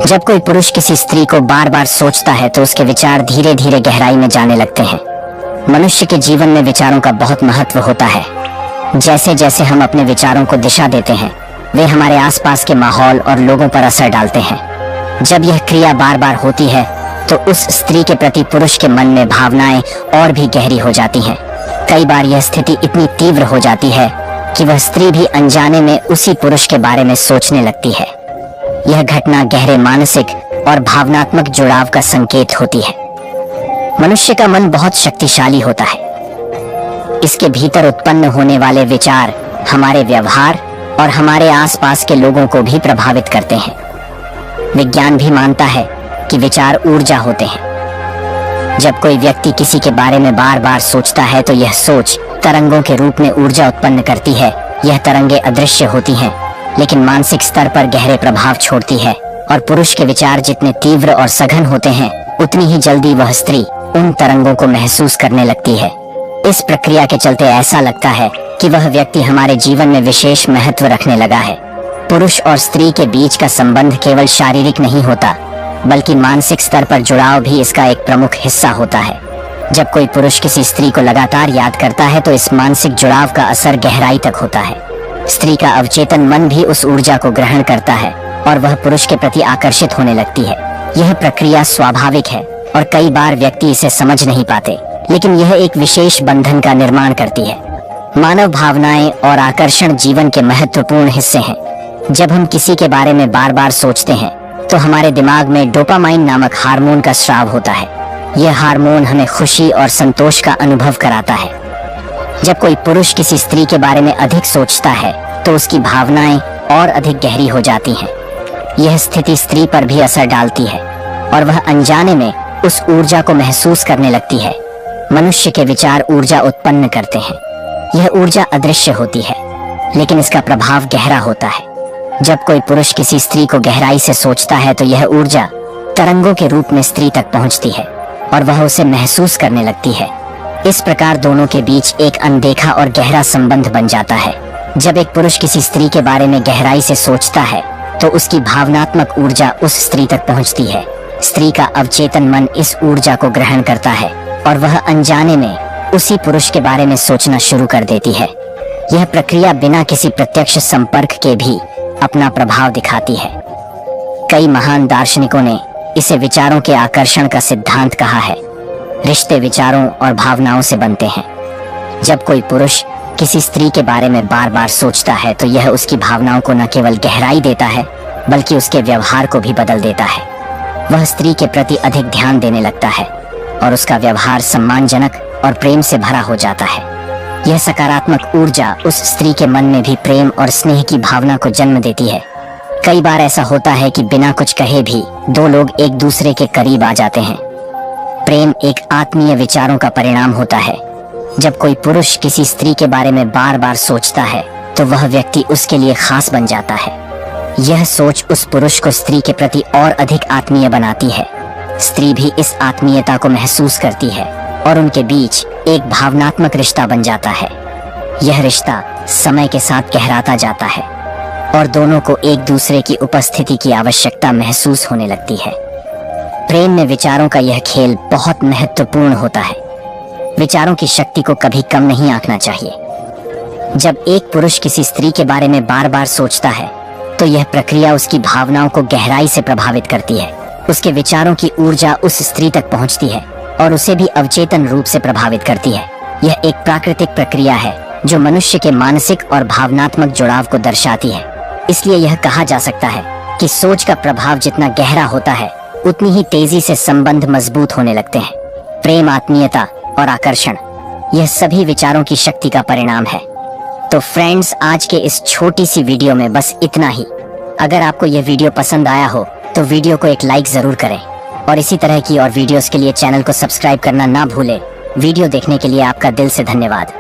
जब कोई पुरुष किसी स्त्री को बार बार सोचता है तो उसके विचार धीरे धीरे गहराई में जाने लगते हैं। मनुष्य के जीवन में विचारों का बहुत महत्व होता है। जैसे जैसे हम अपने विचारों को दिशा देते हैं, वे हमारे आसपास के माहौल और लोगों पर असर डालते हैं। जब यह क्रिया बार बार होती है तो उस स्त्री के प्रति पुरुष के मन में भावनाएं और भी गहरी हो जाती हैं। कई बार यह स्थिति इतनी तीव्र हो जाती है कि वह स्त्री भी अनजाने में उसी पुरुष के बारे में सोचने लगती है। यह घटना गहरे मानसिक और भावनात्मक जुड़ाव का संकेत होती है। मनुष्य का मन बहुत शक्तिशाली होता है। इसके भीतर उत्पन्न होने वाले विचार हमारे व्यवहार और हमारे आसपास के लोगों को भी प्रभावित करते हैं। विज्ञान भी मानता है कि विचार ऊर्जा होते हैं। जब कोई व्यक्ति किसी के बारे में बार बार सोचता है तो यह सोच तरंगों के रूप में ऊर्जा उत्पन्न करती है। यह तरंगे अदृश्य होती हैं, लेकिन मानसिक स्तर पर गहरे प्रभाव छोड़ती है, और पुरुष के विचार जितने तीव्र और सघन होते हैं, उतनी ही जल्दी वह स्त्री उन तरंगों को महसूस करने लगती है। इस प्रक्रिया के चलते ऐसा लगता है कि वह व्यक्ति हमारे जीवन में विशेष महत्व रखने लगा है। पुरुष और स्त्री के बीच का संबंध केवल शारीरिक नहीं होता, बल्कि मानसिक स्तर पर जुड़ाव भी इसका एक प्रमुख हिस्सा होता है। जब कोई पुरुष किसी स्त्री को लगातार याद करता है तो इस मानसिक जुड़ाव का असर गहराई तक होता है। स्त्री का अवचेतन मन भी उस ऊर्जा को ग्रहण करता है और वह पुरुष के प्रति आकर्षित होने लगती है। यह प्रक्रिया स्वाभाविक है और कई बार व्यक्ति इसे समझ नहीं पाते, लेकिन यह एक विशेष बंधन का निर्माण करती है। मानव भावनाएं और आकर्षण जीवन के महत्वपूर्ण हिस्से हैं। जब हम किसी के बारे में बार बार सोचते हैं तो हमारे दिमाग में डोपामाइन नामक हार्मोन का स्राव होता है। यह हार्मोन हमें खुशी और संतोष का अनुभव कराता है। जब कोई पुरुष किसी स्त्री के बारे में अधिक सोचता है तो उसकी भावनाएं और अधिक गहरी हो जाती हैं। यह स्थिति स्त्री पर भी असर डालती है और वह अनजाने में उस ऊर्जा को महसूस करने लगती है। मनुष्य के विचार ऊर्जा उत्पन्न करते हैं। यह ऊर्जा अदृश्य होती है, लेकिन इसका प्रभाव गहरा होता है। जब कोई पुरुष किसी स्त्री को गहराई से सोचता है तो यह ऊर्जा तरंगों के रूप में स्त्री तक पहुंचती है और वह उसे महसूस करने लगती है। इस प्रकार दोनों के बीच एक अनदेखा और गहरा संबंध बन जाता है। जब एक पुरुष किसी स्त्री के बारे में गहराई से सोचता है तो उसकी भावनात्मक ऊर्जा उस स्त्री तक पहुंचती है। स्त्री का अवचेतन मन इस ऊर्जा को ग्रहण करता है और वह अनजाने में उसी पुरुष के बारे में सोचना शुरू कर देती है। यह प्रक्रिया बिना किसी प्रत्यक्ष संपर्क के भी अपना प्रभाव दिखाती है। कई महान दार्शनिकों ने इसे विचारों के आकर्षण का सिद्धांत कहा है। रिश्ते विचारों और भावनाओं से बनते हैं। जब कोई पुरुष किसी स्त्री के बारे में बार बार सोचता है तो यह उसकी भावनाओं को न केवल गहराई देता है, बल्कि उसके व्यवहार को भी बदल देता है। वह स्त्री के प्रति अधिक ध्यान देने लगता है और उसका व्यवहार सम्मानजनक और प्रेम से भरा हो जाता है। यह सकारात्मक ऊर्जा उस स्त्री के मन में भी प्रेम और स्नेह की भावना को जन्म देती है। कई बार ऐसा होता है कि बिना कुछ कहे भी दो लोग एक दूसरे के करीब आ जाते हैं। प्रेम एक आत्मीय विचारों का परिणाम होता है। जब कोई पुरुष किसी स्त्री के बारे में बार बार सोचता है तो वह व्यक्ति उसके लिए खास बन जाता है। यह सोच उस पुरुष को स्त्री के प्रति और अधिक आत्मीय बनाती है। स्त्री भी इस आत्मीयता को महसूस करती है और उनके बीच एक भावनात्मक रिश्ता बन जाता है। यह रिश्ता समय के साथ गहराता जाता है और दोनों को एक दूसरे की उपस्थिति की आवश्यकता महसूस होने लगती है। प्रेम में विचारों का यह खेल बहुत महत्वपूर्ण होता है। विचारों की शक्ति को कभी कम नहीं आंकना चाहिए। जब एक पुरुष किसी स्त्री के बारे में बार बार सोचता है तो यह प्रक्रिया उसकी भावनाओं को गहराई से प्रभावित करती है। उसके विचारों की ऊर्जा उस स्त्री तक पहुंचती है और उसे भी अवचेतन रूप से प्रभावित करती है। यह एक प्राकृतिक प्रक्रिया है जो मनुष्य के मानसिक और भावनात्मक जुड़ाव को दर्शाती है। इसलिए यह कहा जा सकता है कि सोच का प्रभाव जितना गहरा होता है, उतनी ही तेजी से संबंध मजबूत होने लगते हैं। प्रेम, आत्मीयता और आकर्षण, यह सभी विचारों की शक्ति का परिणाम है। तो फ्रेंड्स, आज के इस छोटी सी वीडियो में बस इतना ही। अगर आपको यह वीडियो पसंद आया हो तो वीडियो को एक लाइक जरूर करें और इसी तरह की और वीडियोस के लिए चैनल को सब्सक्राइब करना ना भूलें। वीडियो देखने के लिए आपका दिल से धन्यवाद।